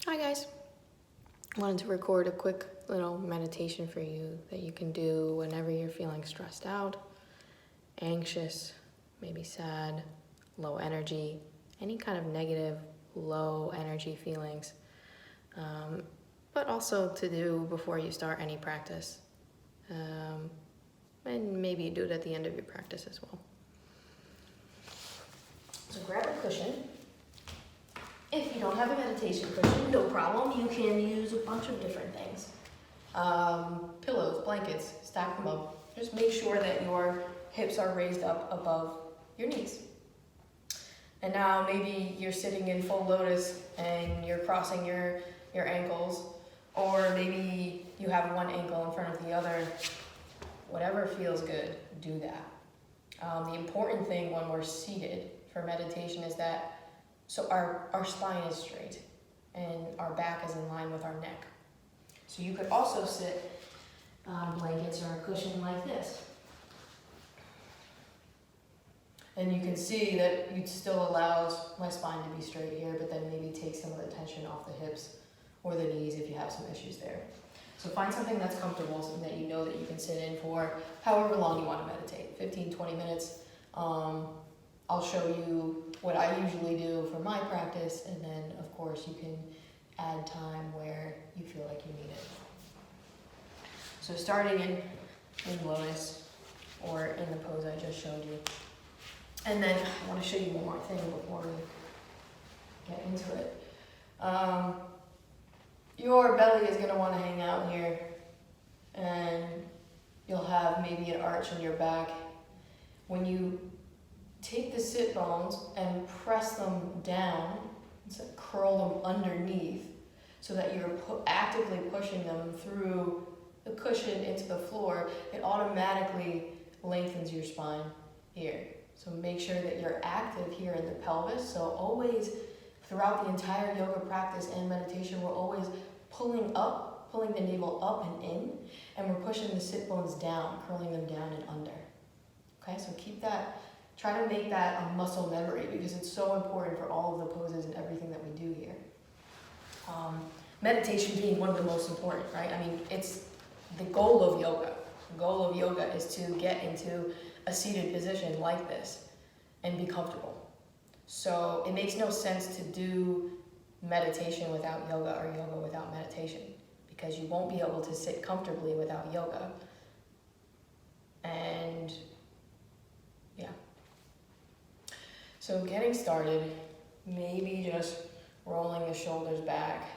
Hi guys. Wanted to record a quick little meditation for you that you can do whenever you're feeling stressed out, anxious, maybe sad, low energy, any kind of negative, low energy feelings, but also to do before you start any practice. And maybe you do it at the end of your practice as well. So grab a cushion. If you don't have a meditation cushion, no problem. You can use a bunch of different things. Pillows, blankets, stack them up. Just make sure that your hips are raised up above your knees. And now maybe you're sitting in full lotus and you're crossing your ankles, or maybe you have one ankle in front of the other. Whatever feels good, do that. The important thing when we're seated for meditation is that so our spine is straight and our back is in line with our neck. So you could also sit on blankets or a cushion like this. And you can see that it still allows my spine to be straight here, but then maybe take some of the tension off the hips or the knees if you have some issues there. So find something that's comfortable, something that you know that you can sit in for however long you want to meditate, 15, 20 minutes. I'll show you what I usually do for my practice, and then of course you can add time where you feel like you need it. So starting in lotus or in the pose I just showed you. And then I want to show you one more thing before we get into it. Your belly is going to want to hang out here, and you'll have maybe an arch in your back. When you take the sit bones and press them down, so curl them underneath so that you're actively pushing them through the cushion into the floor, it automatically lengthens your spine here. So make sure that you're active here in the pelvis. So always, throughout the entire yoga practice and meditation, we're always pulling the navel up and in, and we're pushing the sit bones down, curling them down and under. Okay, so keep that. Try to make that a muscle memory because it's so important for all of the poses and everything that we do here. Meditation being one of the most important, right? I mean, it's the goal of yoga. The goal of yoga is to get into a seated position like this and be comfortable. So it makes no sense to do meditation without yoga or yoga without meditation because you won't be able to sit comfortably without yoga. And yeah. So getting started, maybe just rolling the shoulders back,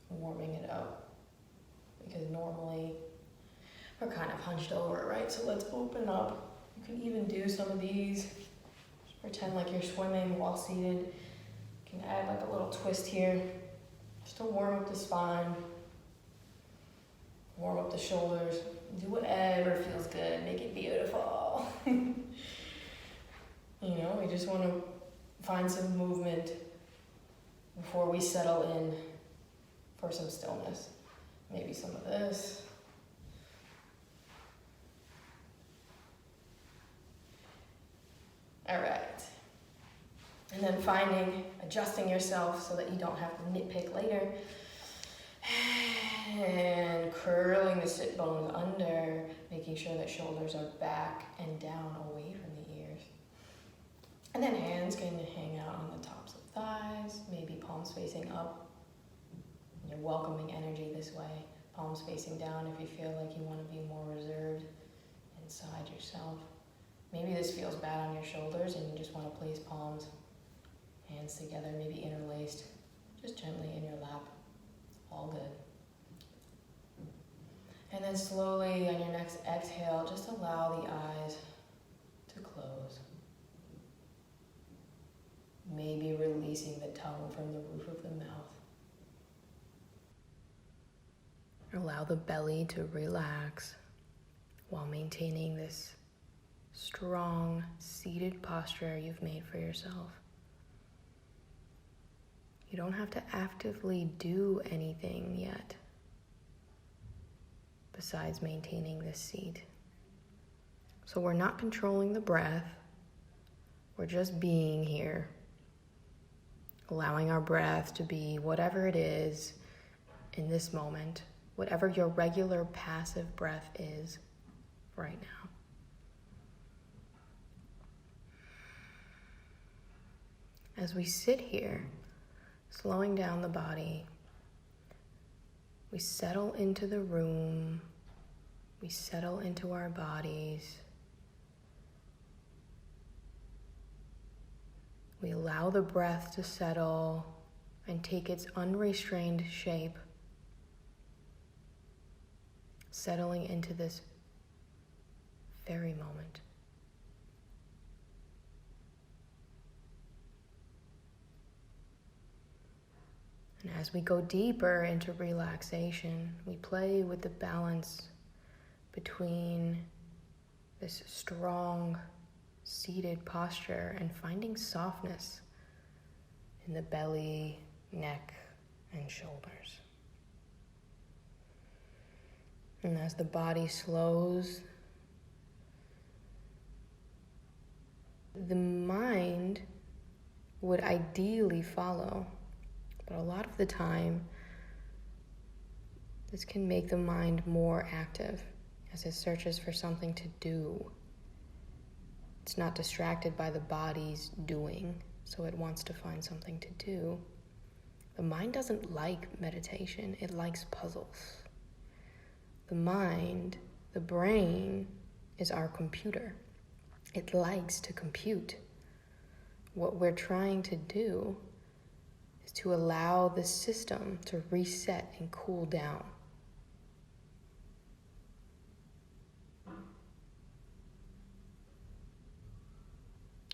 warming it up, because normally we're kind of hunched over, right? So let's open up. You can even do some of these. Just pretend like you're swimming while seated. You can add like a little twist here, just to warm up the spine, warm up the shoulders. Do whatever feels good. Make it beautiful. You know, we just want to find some movement before we settle in for some stillness. Maybe some of this. All right. And then adjusting yourself so that you don't have to nitpick later. And curling the sit bones under, making sure that shoulders are back and down away from the ears. And then hands can hang out on the tops of thighs, maybe palms facing up. You're welcoming energy this way. Palms facing down if you feel like you want to be more reserved inside yourself. Maybe this feels bad on your shoulders and you just want to place palms, hands together, maybe interlaced, just gently in your lap. All good. And then slowly on your next exhale, just allow the eyes to close. Maybe releasing the tongue from the roof of the mouth. Allow the belly to relax while maintaining this strong, seated posture you've made for yourself. You don't have to actively do anything yet besides maintaining this seat. So we're not controlling the breath. We're just being here, allowing our breath to be whatever it is in this moment, whatever your regular passive breath is right now. As we sit here, slowing down the body, we settle into the room, we settle into our bodies. We allow the breath to settle and take its unrestrained shape, settling into this very moment. And as we go deeper into relaxation, we play with the balance between this strong seated posture and finding softness in the belly, neck, and shoulders. And as the body slows, the mind would ideally follow, but a lot of the time, this can make the mind more active as it searches for something to do. It's not distracted by the body's doing, so it wants to find something to do. The mind doesn't like meditation, it likes puzzles. The mind, the brain, is our computer. It likes to compute. What we're trying to do is to allow the system to reset and cool down.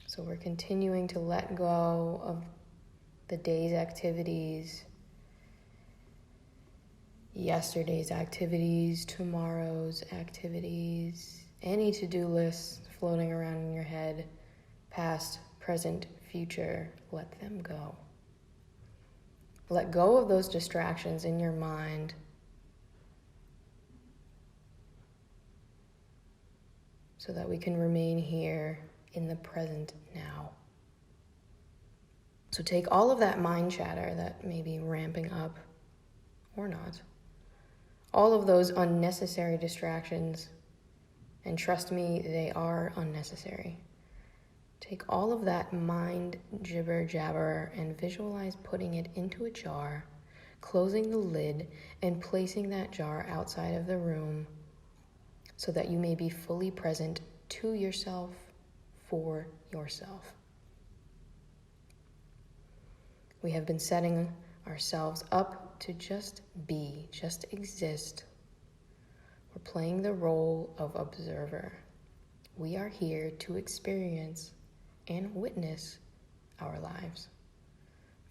So we're continuing to let go of the day's activities, yesterday's activities, tomorrow's activities, any to-do lists floating around in your head, past, present, future, let them go. Let go of those distractions in your mind so that we can remain here in the present now. So take all of that mind chatter that may be ramping up or not, all of those unnecessary distractions, and trust me, they are unnecessary. Take all of that mind jibber jabber and visualize putting it into a jar, closing the lid, and placing that jar outside of the room so that you may be fully present to yourself, for yourself. We have been setting ourselves up to just be, just exist. We're playing the role of observer. We are here to experience and witness our lives.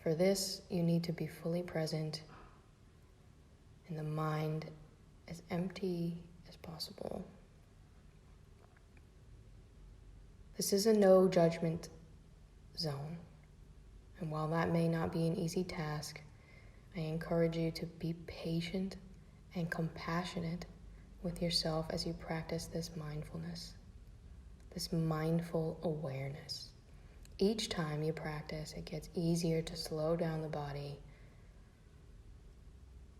For this, you need to be fully present and the mind as empty as possible. This is a no judgment zone. And while that may not be an easy task, I encourage you to be patient and compassionate with yourself as you practice this mindfulness, this mindful awareness. Each time you practice, it gets easier to slow down the body,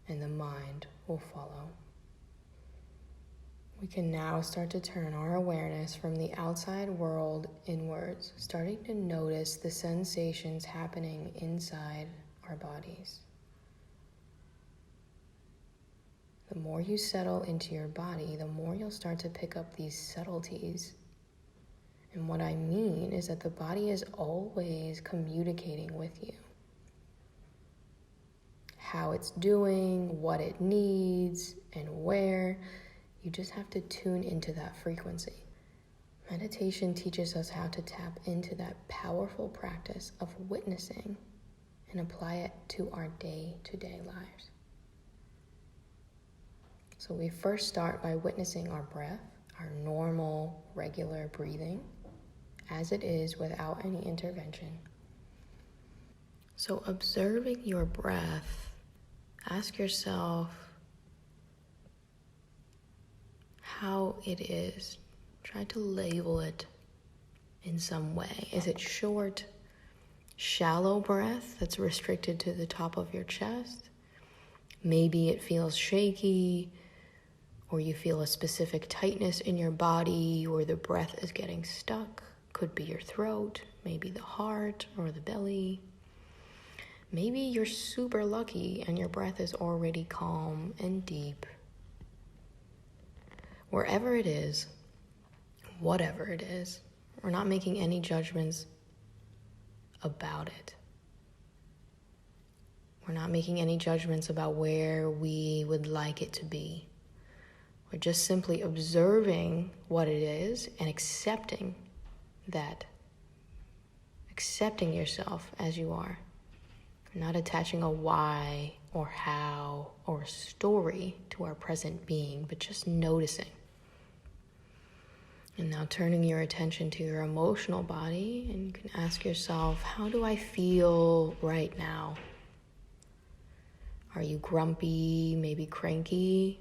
and the mind will follow. We can now start to turn our awareness from the outside world inwards, starting to notice the sensations happening inside our bodies. The more you settle into your body, the more you'll start to pick up these subtleties. And what I mean is that the body is always communicating with you. How it's doing, what it needs, and where. You just have to tune into that frequency. Meditation teaches us how to tap into that powerful practice of witnessing and apply it to our day-to-day lives. So we first start by witnessing our breath, our normal, regular breathing, as it is without any intervention. So observing your breath, ask yourself how it is. Try to label it in some way. Is it short? shallow breath that's restricted to the top of your chest. Maybe it feels shaky, or you feel a specific tightness in your body, or the breath is getting stuck. Could be your throat, maybe the heart or the belly. Maybe you're super lucky and your breath is already calm and deep. Wherever it is, whatever it is, we're not making any judgments about it. We're not making any judgments about where we would like it to be. We're just simply observing what it is and accepting that. Accepting yourself as you are. Not attaching a why or how or a story to our present being, but just noticing. And now turning your attention to your emotional body, and you can ask yourself, how do I feel right now? Are you grumpy, maybe cranky?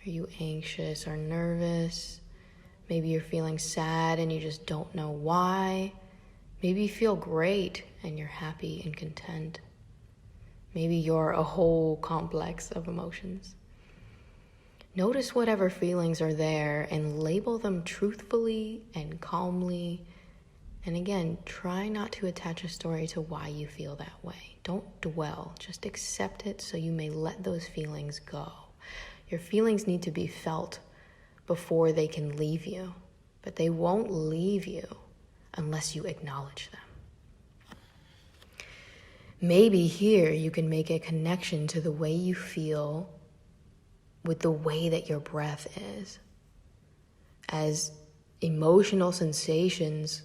Are you anxious or nervous? Maybe you're feeling sad and you just don't know why. Maybe you feel great and you're happy and content. Maybe you're a whole complex of emotions. Notice whatever feelings are there and label them truthfully and calmly. And again, try not to attach a story to why you feel that way. Don't dwell, just accept it so you may let those feelings go. Your feelings need to be felt before they can leave you, but they won't leave you unless you acknowledge them. Maybe here you can make a connection to the way you feel with the way that your breath is. As emotional sensations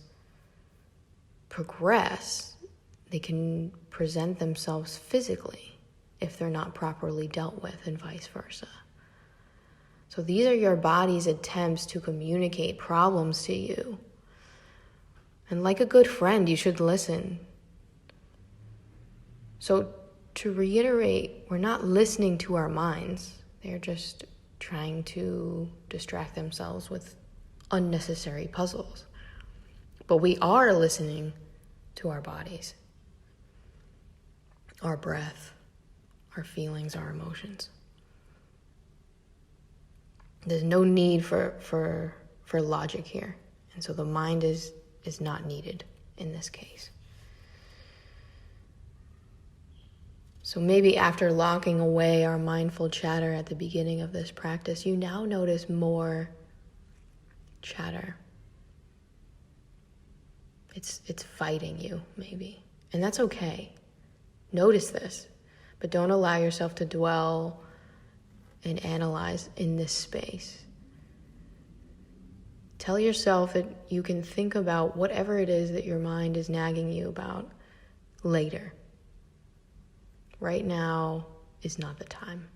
progress, they can present themselves physically if they're not properly dealt with, and vice versa. So these are your body's attempts to communicate problems to you. And like a good friend, you should listen. So to reiterate, we're not listening to our minds. They're just trying to distract themselves with unnecessary puzzles. But we are listening to our bodies, our breath, our feelings, our emotions. There's no need for logic here. And so the mind is not needed in this case. So maybe after locking away our mindful chatter at the beginning of this practice, you now notice more chatter. It's fighting you, maybe. And that's okay. Notice this, but don't allow yourself to dwell and analyze in this space. Tell yourself that you can think about whatever it is that your mind is nagging you about later. Right now is not the time.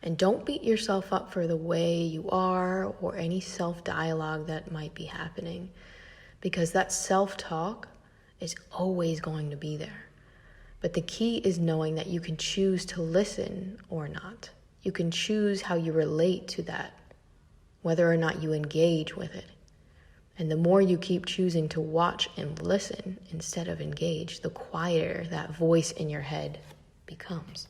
And don't beat yourself up for the way you are or any self-dialogue that might be happening, because that self-talk is always going to be there. But the key is knowing that you can choose to listen or not. You can choose how you relate to that, whether or not you engage with it. And the more you keep choosing to watch and listen instead of engage, the quieter that voice in your head becomes.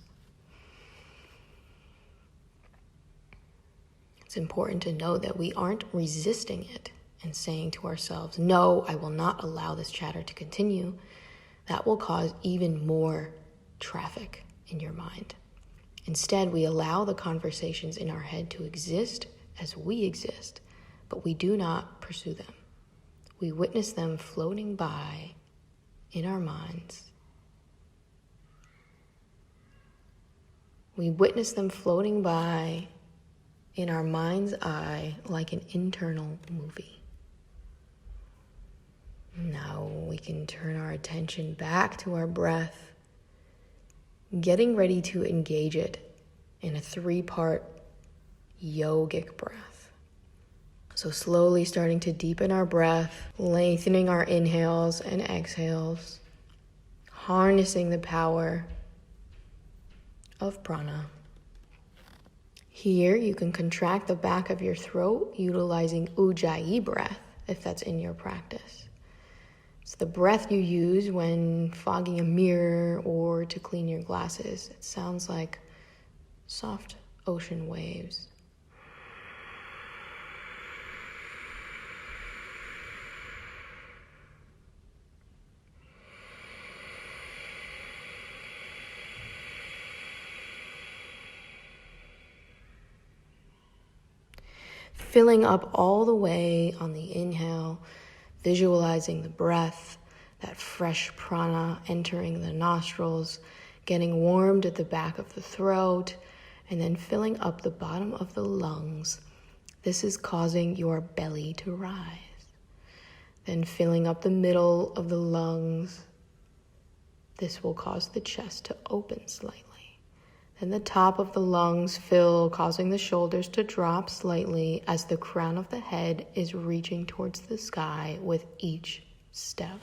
It's important to know that we aren't resisting it and saying to ourselves, no, I will not allow this chatter to continue. That will cause even more traffic in your mind. Instead, we allow the conversations in our head to exist as we exist, but we do not pursue them. We witness them floating by in our minds. We witness them floating by in our mind's eye like an internal movie. Now we can turn our attention back to our breath, getting ready to engage it in a 3-part yogic breath. So slowly starting to deepen our breath, lengthening our inhales and exhales, harnessing the power of prana. Here you can contract the back of your throat utilizing ujjayi breath if that's in your practice. It's the breath you use when fogging a mirror or to clean your glasses. It sounds like soft ocean waves. Filling up all the way on the inhale, visualizing the breath, that fresh prana entering the nostrils, getting warmed at the back of the throat, and then filling up the bottom of the lungs. This is causing your belly to rise. Then filling up the middle of the lungs. This will cause the chest to open slightly. Then the top of the lungs fill, causing the shoulders to drop slightly as the crown of the head is reaching towards the sky with each step.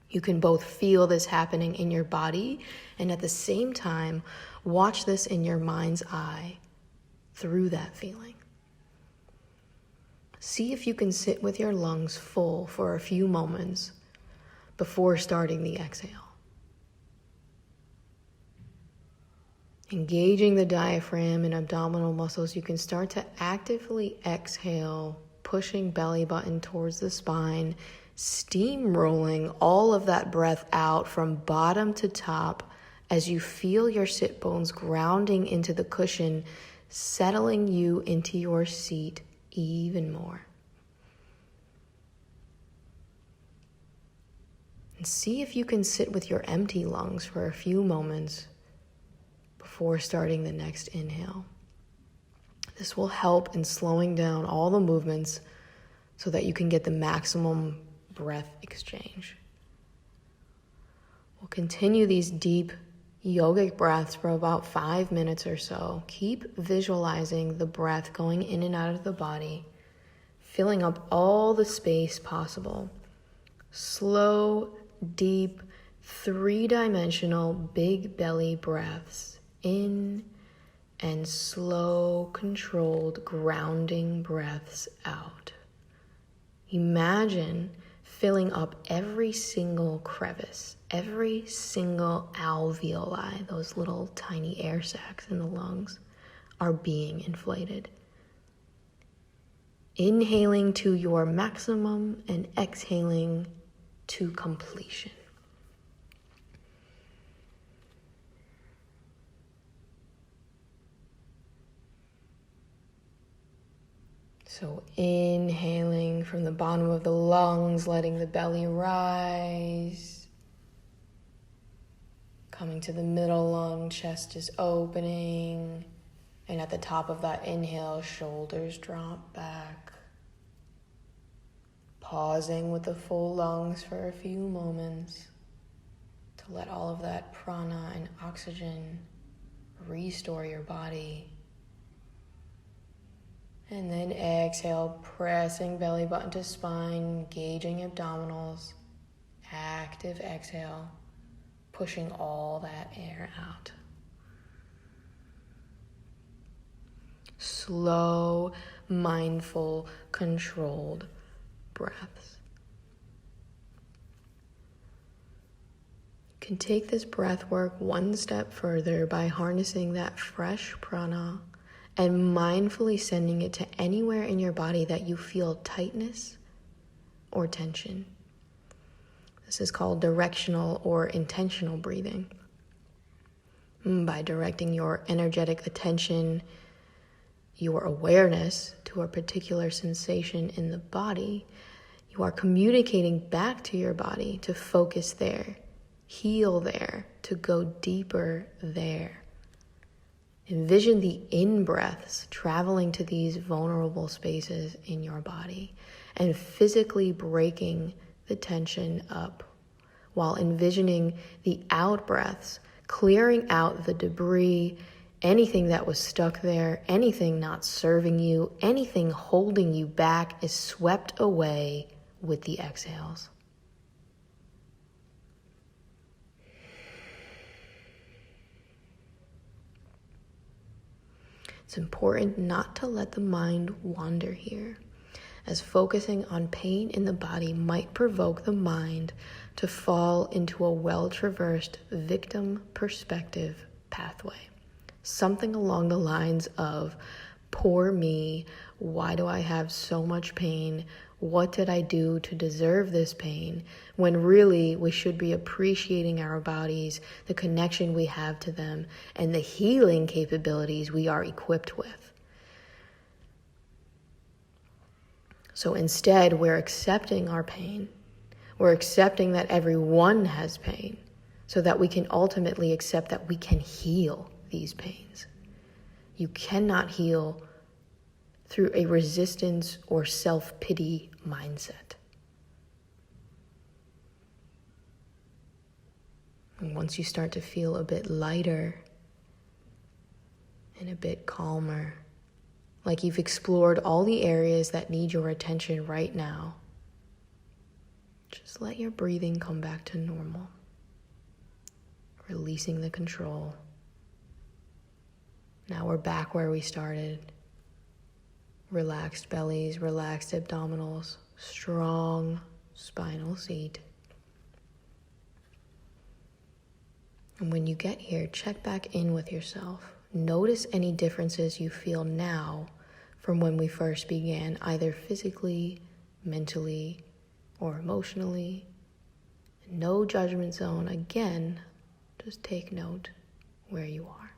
You can both feel this happening in your body and at the same time watch this in your mind's eye through that feeling. See if you can sit with your lungs full for a few moments before starting the exhale. Engaging the diaphragm and abdominal muscles, you can start to actively exhale, pushing belly button towards the spine, steamrolling all of that breath out from bottom to top as you feel your sit bones grounding into the cushion, settling you into your seat even more. And see if you can sit with your empty lungs for a few moments before starting the next inhale. This will help in slowing down all the movements so that you can get the maximum breath exchange. We'll continue these deep yogic breaths for about 5 minutes or so. Keep visualizing the breath going in and out of the body, filling up all the space possible. Slow, deep, 3-dimensional big belly breaths in, and slow, controlled, grounding breaths out. Imagine filling up every single crevice, every single alveoli, those little tiny air sacs in the lungs, are being inflated. Inhaling to your maximum and exhaling to completion. So inhaling from the bottom of the lungs, letting the belly rise. Coming to the middle lung, chest is opening. And at the top of that inhale, shoulders drop back. Pausing with the full lungs for a few moments to let all of that prana and oxygen restore your body. And then exhale, pressing belly button to spine, engaging abdominals. Active exhale, pushing all that air out. Slow, mindful, controlled breaths. You can take this breath work one step further by harnessing that fresh prana and mindfully sending it to anywhere in your body that you feel tightness or tension. This is called directional or intentional breathing. By directing your energetic attention, your awareness to a particular sensation in the body, you are communicating back to your body to focus there, heal there, to go deeper there. Envision the in-breaths traveling to these vulnerable spaces in your body and physically breaking the tension up, while envisioning the out-breaths clearing out the debris, anything that was stuck there, anything not serving you, anything holding you back is swept away with the exhales. It's important not to let the mind wander here. as focusing on pain in the body might provoke the mind to fall into a well-traversed victim perspective pathway. Something along the lines of, poor me, why do I have so much pain? What did I do to deserve this pain? When really we should be appreciating our bodies, the connection we have to them, and the healing capabilities we are equipped with. So instead, we're accepting our pain. We're accepting that everyone has pain so that we can ultimately accept that we can heal these pains. You cannot heal through a resistance or self-pity mindset. And once you start to feel a bit lighter and a bit calmer, like you've explored all the areas that need your attention right now, just let your breathing come back to normal, releasing the control. Now we're back where we started. Relaxed bellies, relaxed abdominals, strong spinal seat. And when you get here, check back in with yourself. Notice any differences you feel now from when we first began, either physically, mentally, or emotionally. No judgment zone. Again, just take note where you are.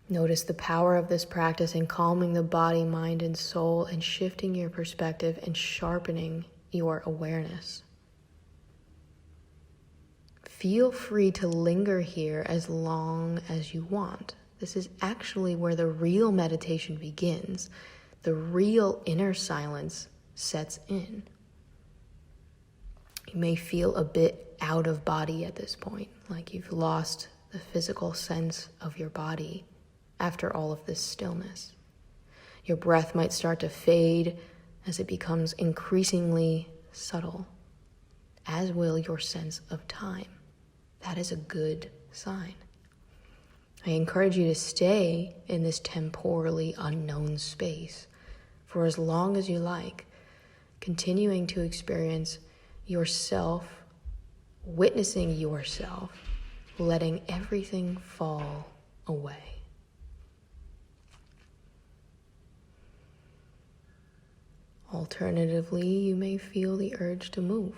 Notice the power of this practice in calming the body, mind, and soul, and shifting your perspective and sharpening your awareness. Feel free to linger here as long as you want. This is actually where the real meditation begins. The real inner silence sets in. You may feel a bit out of body at this point, like you've lost the physical sense of your body after all of this stillness. Your breath might start to fade as it becomes increasingly subtle, as will your sense of time. That is a good sign. I encourage you to stay in this temporally unknown space for as long as you like, continuing to experience yourself, witnessing yourself, letting everything fall away. Alternatively, you may feel the urge to move.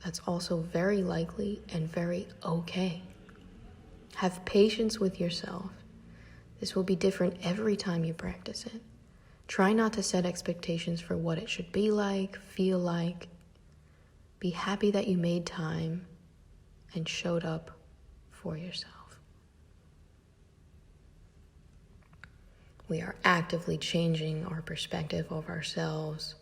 That's also very likely and very okay. Have patience with yourself. This will be different every time you practice it. Try not to set expectations for what it should be like, feel like. Be happy that you made time and showed up for yourself. We are actively changing our perspective of ourselves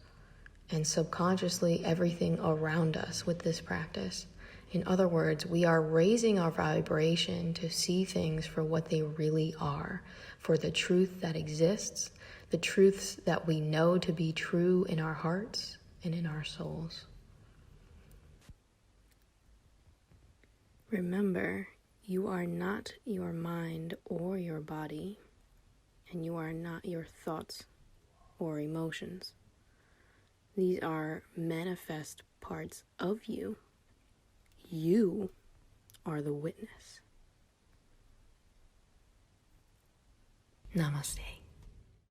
and subconsciously everything around us with this practice. In other words, we are raising our vibration to see things for what they really are, for the truth that exists, the truths that we know to be true in our hearts and in our souls. Remember, you are not your mind or your body, and you are not your thoughts or emotions. These are manifest parts of you. You are the witness. Namaste.